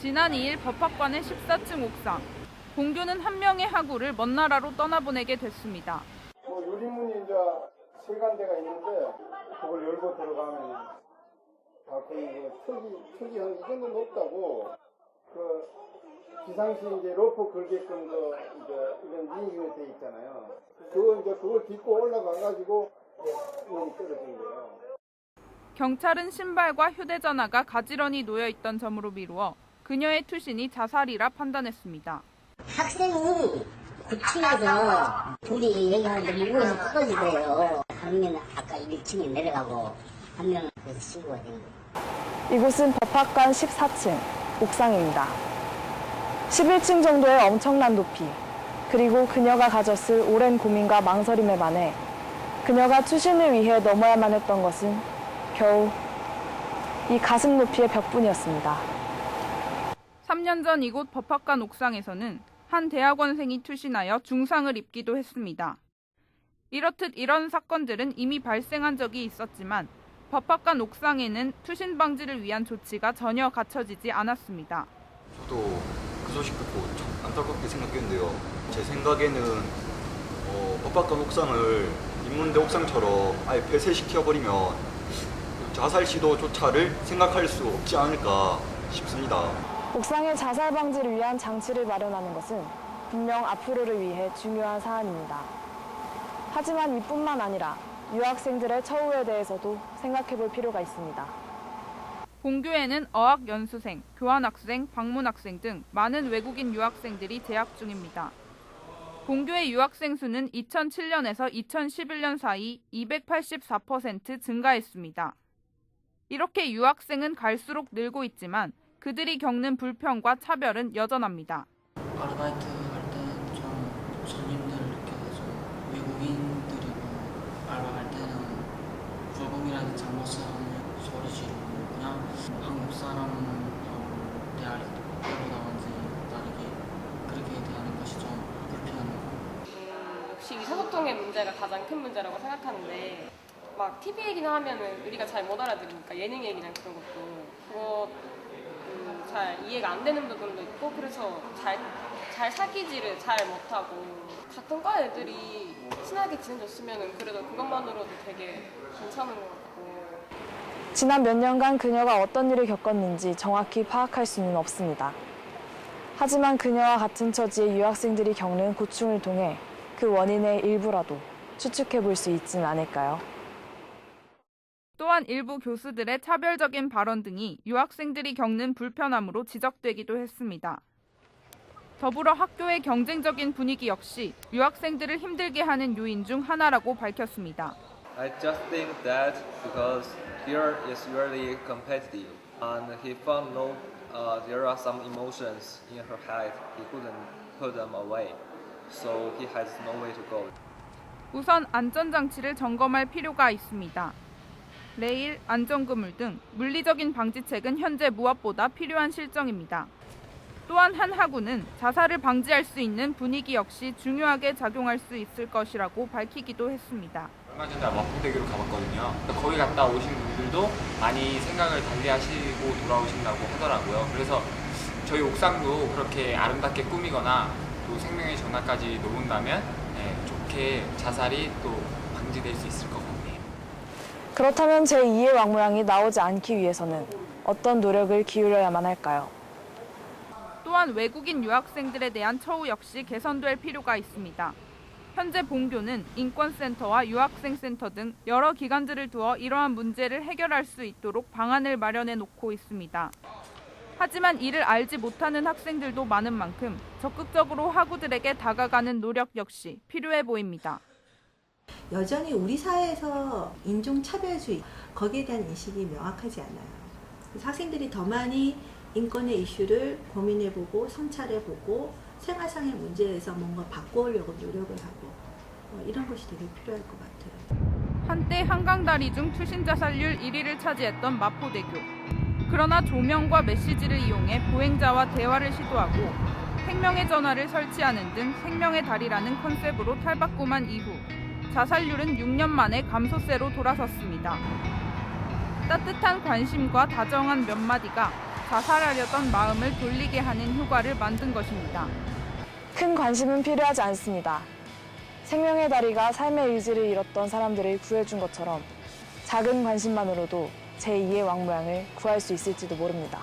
지난 2일 법학관의 14층 옥상. 공교는 한 명의 학우를 먼 나라로 떠나보내게 됐습니다. 유리문이 이제 세 간대가 있는데 그걸 열고 들어가면 턱이 한 이 정도 높다고 비상시 이제 로프 걸게끔 이제 이런 링이 돼 있잖아요. 그걸 딛고 올라가가지고 여기 떨어진 거예요. 경찰은 신발과 휴대전화가 가지런히 놓여 있던 점으로 미루어 그녀의 투신이 자살이라 판단했습니다. 학생이 9층에서 둘이 얘기하는데 무거워서 떨어지더래요. 한 명은 아까 1층에 내려가고 한 명은 그래서 신고가 된 거예요. 이곳은 법학관 14층 옥상입니다. 11층 정도의 엄청난 높이, 그리고 그녀가 가졌을 오랜 고민과 망설임에 반해 그녀가 투신을 위해 넘어야만 했던 것은 겨우 이 가슴 높이의 벽뿐이었습니다. 3년 전 이곳 법학관 옥상에서는 한 대학원생이 투신하여 중상을 입기도 했습니다. 이렇듯 이런 사건들은 이미 발생한 적이 있었지만 법학관 옥상에는 투신 방지를 위한 조치가 전혀 갖춰지지 않았습니다. 저도 그 소식 듣고 참 안타깝게 생각했는데요. 제 생각에는 법학관 옥상을 인문대 옥상처럼 아예 폐쇄시켜버리면 자살 시도조차를 생각할 수 없지 않을까 싶습니다. 옥상의 자살 방지를 위한 장치를 마련하는 것은 분명 앞으로를 위해 중요한 사안입니다. 하지만 이뿐만 아니라 유학생들의 처우에 대해서도 생각해 볼 필요가 있습니다. 본교에는 어학 연수생, 교환학생, 방문학생 등 많은 외국인 유학생들이 재학 중입니다. 본교의 유학생 수는 2007년에서 2011년 사이 284% 증가했습니다. 이렇게 유학생은 갈수록 늘고 있지만 그들이 겪는 불평과 차별은 여전합니다. 아르바이트 할 때는 좀 손님들을 느껴서 외국인들이 알바할 때는 불공이라는 잘못을 하면 소리 지르고 그냥 한국 사람하고 대화를 나온지 다르게 그렇게 대하는 것이 좀 불편해요. 역시 의사소통의 문제가 가장 큰 문제라고 생각하는데 막 TV 얘기나 하면은 우리가 잘 못 알아들으니까 예능 얘기나 그런 것도 잘 이해가 안 되는 부분도 있고 그래서 잘 사귀지를 잘 못하고 같은 과 애들이 친하게 지내줬으면 그래도 그것만으로도 되게 괜찮은 것 같고. 지난 몇 년간 그녀가 어떤 일을 겪었는지 정확히 파악할 수는 없습니다. 하지만 그녀와 같은 처지의 유학생들이 겪는 고충을 통해 그 원인의 일부라도 추측해 볼 수 있진 않을까요? 또한 일부 교수들의 차별적인 발언 등이 유학생들이 겪는 불편함으로 지적되기도 했습니다. 더불어 학교의 경쟁적인 분위기 역시 유학생들을 힘들게 하는 요인 중 하나라고 밝혔습니다. I just think that because here is really competitive and he found there are some emotions in her head he couldn't put them away, so he has no way to go. 우선 안전장치를 점검할 필요가 있습니다. 레일, 안전그물 등 물리적인 방지책은 현재 무엇보다 필요한 실정입니다. 또한 한 학우는 자살을 방지할 수 있는 분위기 역시 중요하게 작용할 수 있을 것이라고 밝히기도 했습니다. 얼마 전에 마포대교로 가봤거든요. 거기 갔다 오신 분들도 많이 생각을 달리하시고 돌아오신다고 하더라고요. 그래서 저희 옥상도 그렇게 아름답게 꾸미거나 또 생명의 전화까지 놓은다면 좋게 자살이 또 방지될 수 있을 것 같아요. 그렇다면 제2의 왕모양이 나오지 않기 위해서는 어떤 노력을 기울여야만 할까요? 또한 외국인 유학생들에 대한 처우 역시 개선될 필요가 있습니다. 현재 본교는 인권센터와 유학생센터 등 여러 기관들을 두어 이러한 문제를 해결할 수 있도록 방안을 마련해 놓고 있습니다. 하지만 이를 알지 못하는 학생들도 많은 만큼 적극적으로 학우들에게 다가가는 노력 역시 필요해 보입니다. 여전히 우리 사회에서 인종차별주의, 거기에 대한 인식이 명확하지 않아요. 그래서 학생들이 더 많이 인권의 이슈를 고민해보고 성찰해보고 생활상의 문제에서 뭔가 바꿔오려고 노력을 하고 이런 것이 되게 필요할 것 같아요. 한때 한강다리 중 투신 자살률 1위를 차지했던 마포대교. 그러나 조명과 메시지를 이용해 보행자와 대화를 시도하고 생명의 전화를 설치하는 등 생명의 다리라는 컨셉으로 탈바꿈한 이후 자살률은 6년 만에 감소세로 돌아섰습니다. 따뜻한 관심과 다정한 몇 마디가 자살하려던 마음을 돌리게 하는 효과를 만든 것입니다. 큰 관심은 필요하지 않습니다. 생명의 다리가 삶의 의지를 잃었던 사람들을 구해준 것처럼 작은 관심만으로도 제2의 왕 모양을 구할 수 있을지도 모릅니다.